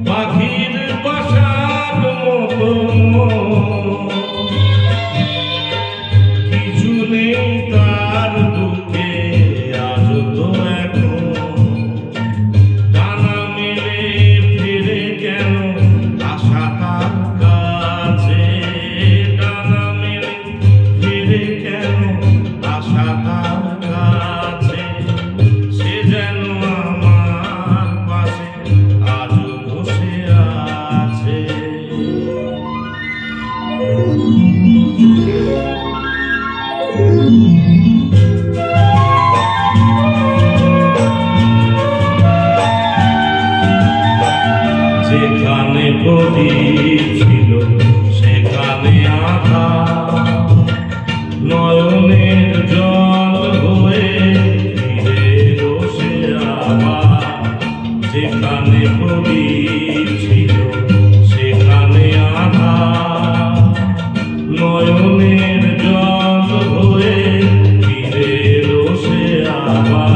পাখির বাসার মতো কিছু নেই তার বুকে আজ তো এখন ডানা মেলে ফিরে কেন আশা তার কাছে ডানা মেলে ফিরে কেন আশা তার কাছে সে যেন আমার পাশে আজ বসে আছে। যেখানে প্রদীপ ছিল সেখানে আধার, নয়নের জল হয়ে ফিরে বসে আবার। যেখানে প্রদীপ ছিল সেখানে আধার, নয়নের জল হয়ে ফিরে বসে আবার।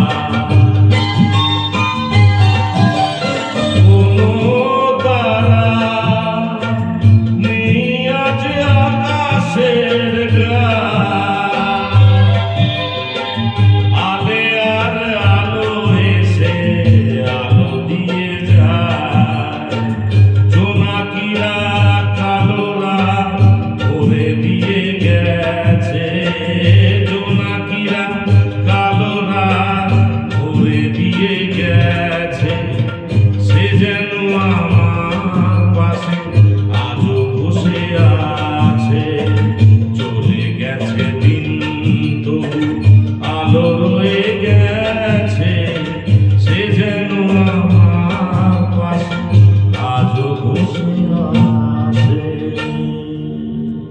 আলো রয়ে গেছে।